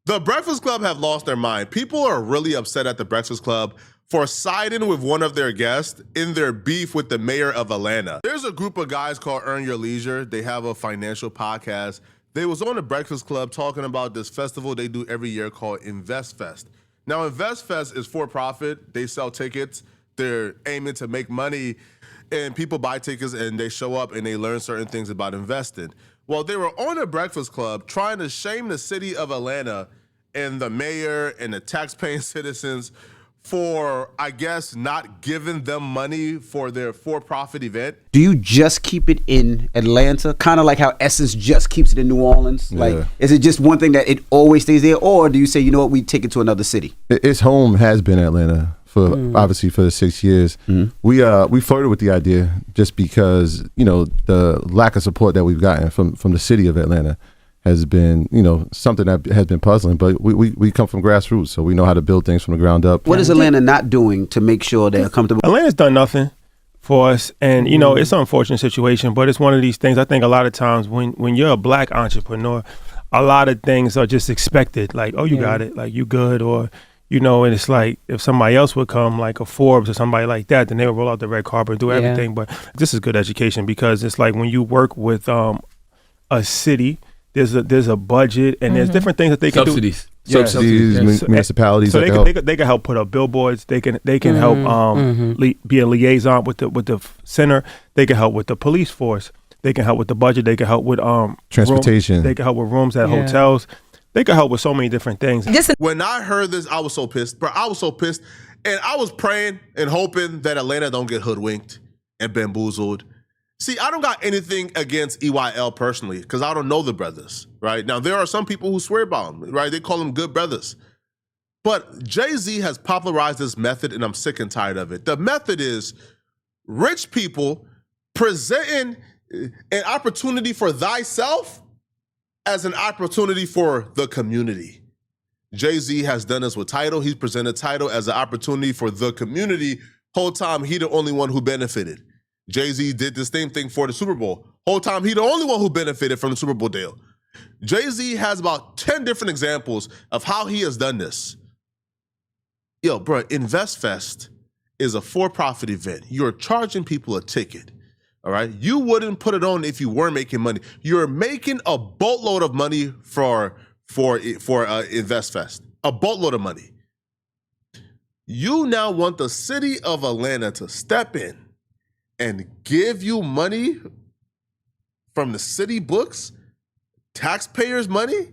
The Breakfast Club have lost their mind. People are really upset at the Breakfast Club for siding with one of their guests in their beef with the mayor of Atlanta. There's a group of guys called Earn Your Leisure. They have a financial podcast. They was on the Breakfast Club talking about this festival they do every year called Investfest. Now, Investfest is for profit. They sell tickets. They're aiming to make money, and people buy tickets and they show up and they learn certain things about investing. Well, they were on the Breakfast Club trying to shame the city of Atlanta and the mayor and the tax-paying citizens for, I guess, not giving them money for their for-profit event. Do you just keep it in Atlanta? Kind of like how Essence just keeps it in New Orleans? Yeah. Like, is it just one thing that it always stays there? Or do you say, you know what, we take it to another city? Its home has been Atlanta for obviously for the 6 years. We flirted with the idea just because, you know, the lack of support that we've gotten from the city of Atlanta has been, you know, something that has been puzzling. But we come from grassroots, so we know how to build things from the ground up. What is Atlanta not doing to make sure they're comfortable? Atlanta's done nothing for us, and you know, it's an unfortunate situation, but it's one of these things. I think a lot of times when you're a black entrepreneur, a lot of things are just expected. Like, oh, you got it, like you good, or you know, and it's like if somebody else would come, like a Forbes or somebody like that, then they would roll out the red carpet and do everything. But this is good education because it's like when you work with a city, there's a budget and there's different things that they can do. Subsidies, municipalities. So they can help put up billboards. They can help be a liaison with the center. They can help with the police force. They can help with the budget. They can help with transportation. They can help with rooms at hotels. They can help with so many different things. When I heard this, I was so pissed. Bro, I was so pissed. And I was praying and hoping that Atlanta don't get hoodwinked and bamboozled. See, I don't got anything against EYL personally because I don't know the brothers, right? Now, there are some people who swear by them, right? They call them good brothers. But Jay-Z has popularized this method, and I'm sick and tired of it. The method is rich people presenting an opportunity for thyself as an opportunity for the community. Jay-Z has done this with Tidal. He's presented Tidal as an opportunity for the community. Whole time, he the only one who benefited. Jay-Z did the same thing for the Super Bowl. Whole time, he the only one who benefited from the Super Bowl deal. Jay-Z has about 10 different examples of how he has done this. Yo, bro, Investfest is a for-profit event. You're charging people a ticket, all right? You wouldn't put it on if you weren't making money. You're making a boatload of money for Investfest, a boatload of money. You now want the city of Atlanta to step in and give you money from the city books, taxpayers' money,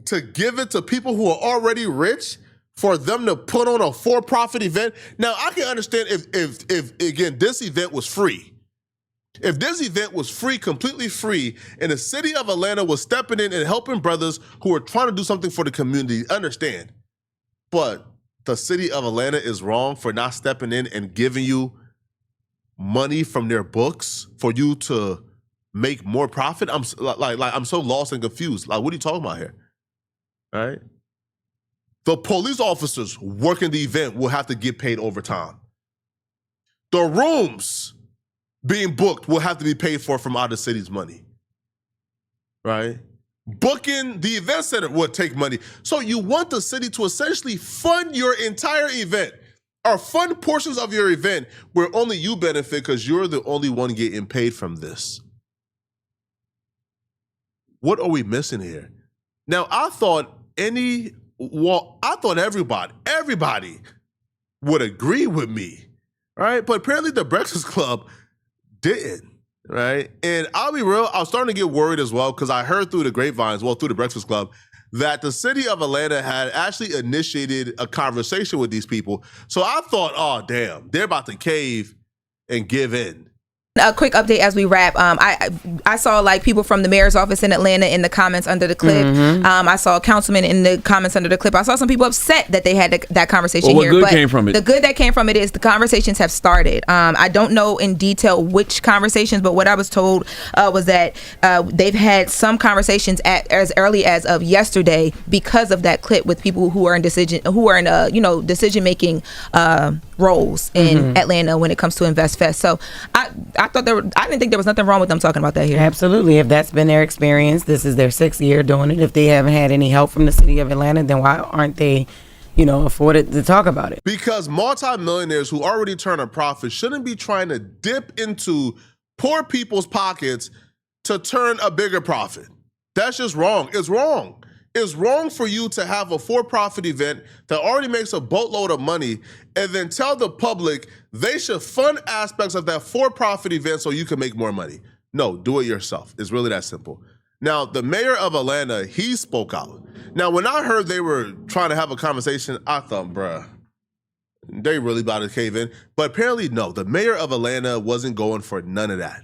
to give it to people who are already rich for them to put on a for-profit event. Now, I can understand if again, this event was free. If this event was free, completely free, and the city of Atlanta was stepping in and helping brothers who are trying to do something for the community, understand. But the city of Atlanta is wrong for not stepping in and giving you money from their books for you to make more profit. I'm so lost and confused. Like, what are you talking about here? All right? The police officers working the event will have to get paid overtime. The rooms being booked will have to be paid for from out of the city's money. Right? Booking the event center will take money. So you want the city to essentially fund your entire event or fund portions of your event where only you benefit because you're the only one getting paid from this. What are we missing here? Now, I thought everybody would agree with me, right? But apparently the Breakfast Club didn't, right? And I'll be real, I was starting to get worried as well because I heard through the grapevines, through the Breakfast Club, that the city of Atlanta had actually initiated a conversation with these people. So I thought, oh, damn, they're about to cave and give in. A quick update as we wrap. I saw like people from the mayor's office in Atlanta in the comments under the clip. I saw a councilman in the comments under the clip. I saw some people upset that they had that conversation here. What good came from it? The good that came from it is the conversations have started. I don't know in detail which conversations, but what I was told was that they've had some conversations as early as of yesterday because of that clip with people who are in decision making roles in Atlanta when it comes to Investfest. So I didn't think there was nothing wrong with them talking about that here. Absolutely. If that's been their experience, this is their 6th year doing it. If they haven't had any help from the city of Atlanta, then why aren't they, afforded to talk about it? Because multimillionaires who already turn a profit shouldn't be trying to dip into poor people's pockets to turn a bigger profit. That's just wrong. It's wrong. It's wrong for you to have a for-profit event that already makes a boatload of money and then tell the public they should fund aspects of that for-profit event so you can make more money. No, do it yourself. It's really that simple. Now, the mayor of Atlanta, he spoke out. Now, when I heard they were trying to have a conversation, I thought, bruh, they really about to cave in. But apparently, no, the mayor of Atlanta wasn't going for none of that,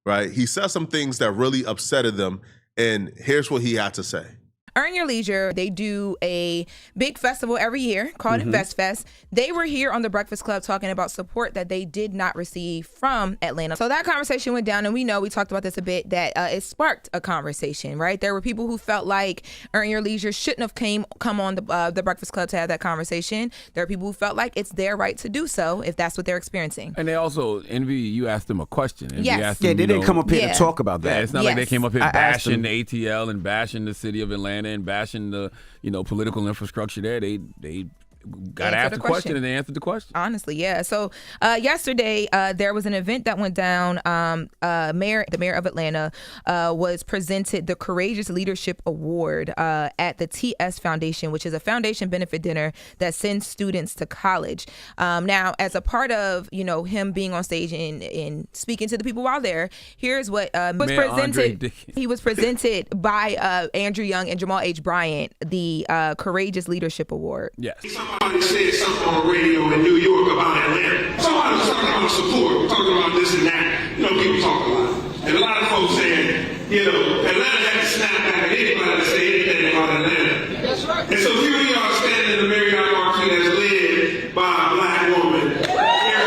right? He said some things that really upsetted them, and here's what he had to say. Earn Your Leisure, they do a big festival every year called Investfest. They were here on the Breakfast Club talking about support that they did not receive from Atlanta. So that conversation went down, and we talked about this a bit, that it sparked a conversation, right? There were people who felt like Earn Your Leisure shouldn't have come on the Breakfast Club to have that conversation. There are people who felt like it's their right to do so if that's what they're experiencing. And they also, Envy, you asked them a question. Envy Yes. asked them, Yeah, they didn't come up here to talk about that. Yeah, it's not like they came up here I asked bashing them. the ATL and bashing the city of Atlanta and bashing the political infrastructure there. They got Answer asked the the question question. and they answered the question. Honestly, yeah. So yesterday there was an event that went down. The mayor of Atlanta was presented the Courageous Leadership Award at the TS Foundation, which is a foundation benefit dinner that sends students to college. Now, as a part of him being on stage and speaking to the people while there, here's what was Mayor Andre presented. Dickens. He was presented by Andrew Young and Jamal H. Bryant, the Courageous Leadership Award. Yes. Somebody said something on radio in New York about Atlanta. Somebody was talking about support, talking about this and that. People talk a lot. And a lot of folks saying, Atlanta had to snap back at anybody to say anything about Atlanta. That's right. And so here we are standing in the Marriott Marquis that's led by a black woman. Here,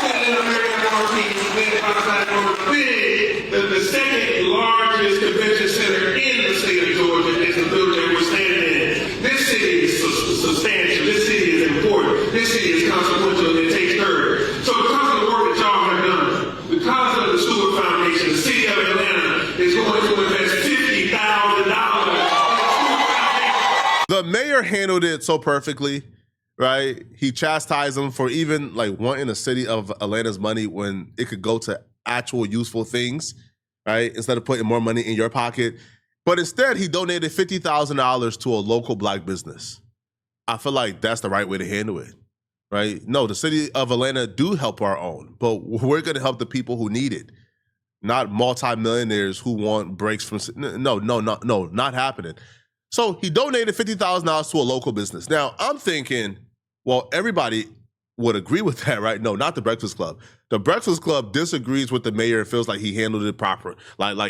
sitting in the Marriott Marquis led by a black woman. The second largest convention center in the state of Georgia is the building that we're standing in. This city is substantial. This city is important. This city is consequential, and it takes courage. So because of the work that y'all have done, because of the Stewart Foundation, the city of Atlanta is going to invest $50,000 in the Stewart Foundation. The mayor handled it so perfectly, right? He chastised them for even wanting the city of Atlanta's money when it could go to actual useful things, right? Instead of putting more money in your pocket. But instead, he donated $50,000 to a local black business. I feel like that's the right way to handle it, right? No, the city of Atlanta do help our own, but we're going to help the people who need it, not multimillionaires who want breaks from. No, not happening. So he donated $50,000 to a local business. Now, I'm thinking, well, everybody would agree with that, right? No, not the Breakfast Club. The Breakfast Club disagrees with the mayor and feels like he handled it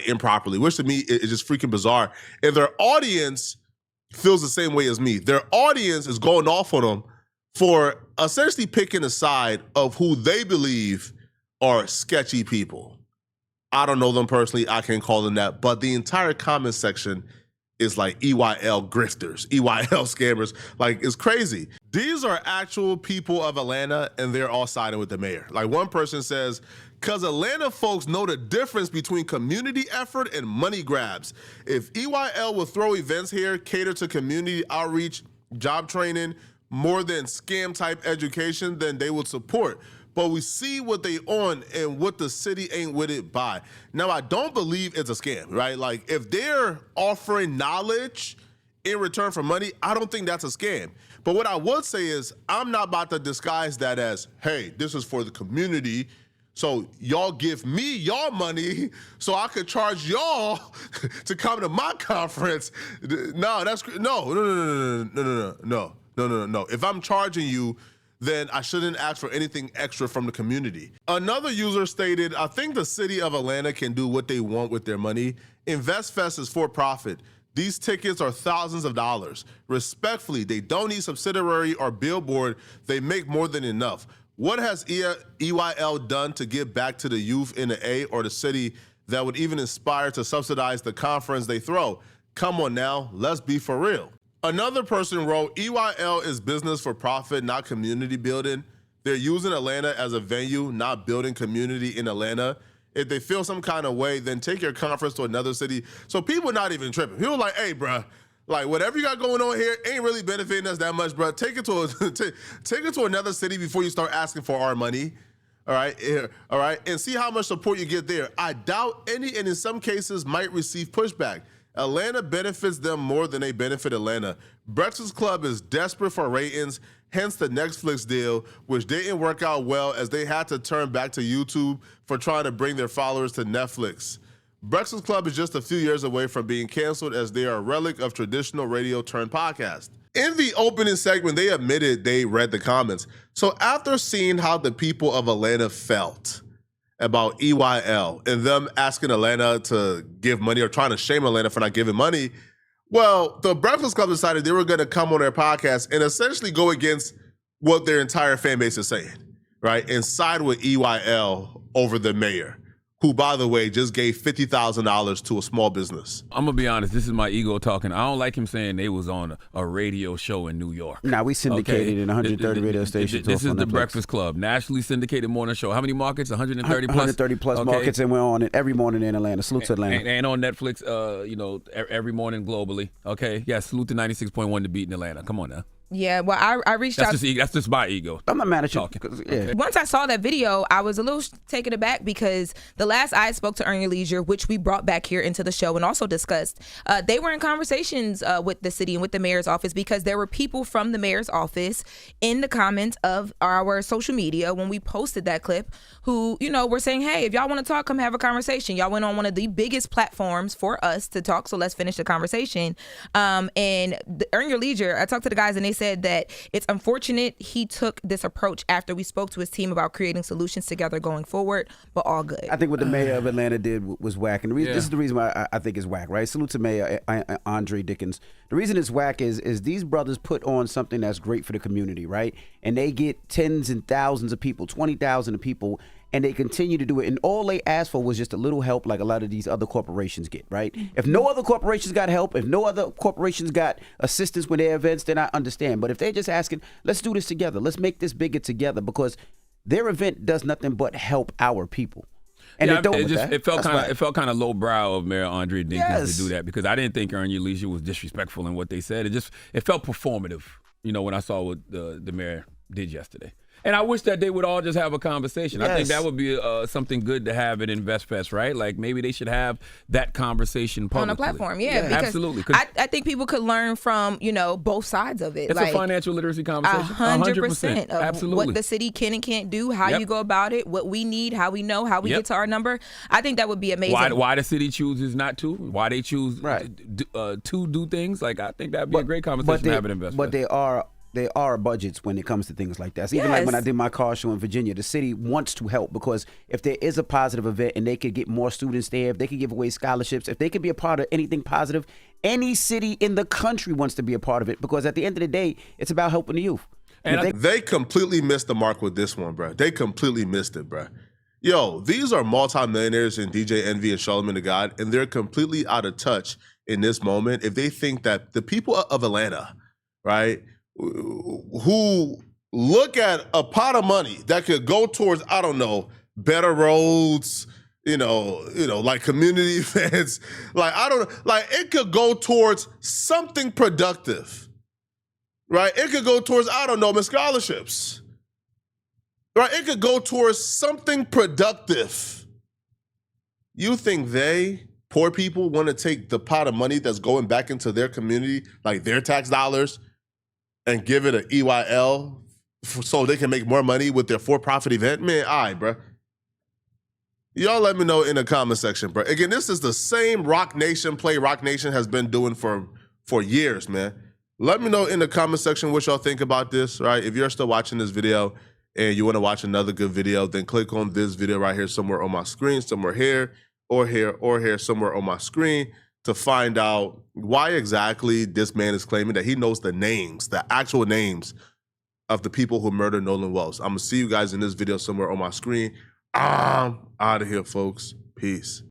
improperly, which to me is just freaking bizarre. And their audience feels the same way as me. Their audience is going off on them for essentially picking a side of who they believe are sketchy people. I don't know them personally. I can't call them that. But the entire comment section is like EYL grifters, EYL scammers. It's crazy. These are actual people of Atlanta, and they're all siding with the mayor. One person says, because Atlanta folks know the difference between community effort and money grabs. If EYL will throw events here, cater to community outreach, job training, more than scam-type education, then they would support. But we see what they on and what the city ain't with it by. Now, I don't believe it's a scam, right? If they're offering knowledge in return for money, I don't think that's a scam. But what I would say is I'm not about to disguise that as, hey, this is for the community, so y'all give me y'all money so I could charge y'all to come to my conference. No, no. If I'm charging you, then I shouldn't ask for anything extra from the community. Another user stated, I think the city of Atlanta can do what they want with their money. Investfest is for profit. These tickets are thousands of dollars. Respectfully, they don't need subsidiary or billboard. They make more than enough. What has EYL done to give back to the youth in the A or the city that would even inspire to subsidize the conference they throw? Come on now, let's be for real. Another person wrote, EYL is business for profit, not community building. They're using Atlanta as a venue, not building community in Atlanta. If they feel some kind of way, then take your conference to another city. So people not even tripping. People like, hey, bruh, like whatever you got going on here ain't really benefiting us that much, bruh. Take it to another city before you start asking for our money. All right, and see how much support you get there. I doubt any, and in some cases might receive pushback. Atlanta benefits them more than they benefit Atlanta. Breakfast Club is desperate for ratings, hence the Netflix deal, which didn't work out well as they had to turn back to YouTube for trying to bring their followers to Netflix. Breakfast Club is just a few years away from being canceled as they are a relic of traditional radio turned podcast. In the opening segment, they admitted they read the comments. So after seeing how the people of Atlanta felt about EYL and them asking Atlanta to give money or trying to shame Atlanta for not giving money, well, the Breakfast Club decided they were going to come on their podcast and essentially go against what their entire fan base is saying, right? And side with EYL over the mayor, who, by the way, just gave $50,000 to a small business. I'm going to be honest. This is my ego talking. I don't like him saying they was on a radio show in New York. Nah, we syndicated in 130 radio stations. This is the Netflix. Breakfast Club, nationally syndicated morning show. How many markets? 130 plus? 130 plus markets, and we're on it every morning in Atlanta. Salute to Atlanta. And on Netflix, every morning globally. Okay? Yeah, salute to 96.1 to beat in Atlanta. Come on now. Yeah, well, I reached out. That's just my ego. I'm not mad at you. Yeah. Once I saw that video, I was a little taken aback because the last I spoke to Earn Your Leisure, which we brought back here into the show and also discussed, they were in conversations with the city and with the mayor's office because there were people from the mayor's office in the comments of our social media when we posted that clip who, were saying, hey, if y'all want to talk, come have a conversation. Y'all went on one of the biggest platforms for us to talk, so let's finish the conversation. And Earn Your Leisure, I talked to the guys and they said that it's unfortunate he took this approach after we spoke to his team about creating solutions together going forward, but all good. I think what the mayor of Atlanta did was whack. And this is the reason why I think it's whack, right? Salute to Mayor Andre Dickens. The reason it's whack is these brothers put on something that's great for the community, right? And they get tens and thousands of people, 20,000 of people, and they continue to do it. And all they asked for was just a little help like a lot of these other corporations get, right? If no other corporations got help, if no other corporations got assistance with their events, then I understand. But if they're just asking, let's do this together. Let's make this bigger together because their event does nothing but help our people. And it felt kind of lowbrow of Mayor Andre Dinkins to do that because I didn't think Earn Your Leisure was disrespectful in what they said. It felt performative, when I saw what the mayor did yesterday. And I wish that they would all just have a conversation. Yes. I think that would be something good to have at Investfest, right? Like maybe they should have that conversation publicly. On a platform, yeah. Because absolutely. I think people could learn from, both sides of it. It's a financial literacy conversation. 100% of Absolutely. what the city can and can't do, how you go about it, what we need, how we know, how we get to our number. I think that would be amazing. Why the city chooses not to? Why they choose to do things? Like I think that would be a great conversation to have at Investfest. But there are budgets when it comes to things like that. So even like when I did my car show in Virginia, the city wants to help because if there is a positive event and they could get more students there, if they could give away scholarships, if they could be a part of anything positive, any city in the country wants to be a part of it because at the end of the day, it's about helping the youth. And they completely missed the mark with this one, bro. They completely missed it, bro. Yo, these are multimillionaires in DJ Envy and Charlamagne the God, and they're completely out of touch in this moment if they think that the people of Atlanta, right, who look at a pot of money that could go towards, I don't know, better roads, like community events, it could go towards something productive, right? It could go towards, I don't know, scholarships, right? It could go towards something productive. You think poor people, want to take the pot of money that's going back into their community, like their tax dollars, and give it an EYL so they can make more money with their for-profit event? Man, all right, bro. Y'all let me know in the comment section, bro. Again, this is the same Rock Nation play Rock Nation has been doing for years, man. Let me know in the comment section what y'all think about this, right? If you're still watching this video and you want to watch another good video, then click on this video right here somewhere on my screen, somewhere here, or here, or here, somewhere on my screen, to find out why exactly this man is claiming that he knows the names, the actual names of the people who murdered Nolan Wells. I'm going to see you guys in this video somewhere on my screen. I'm out of here, folks. Peace.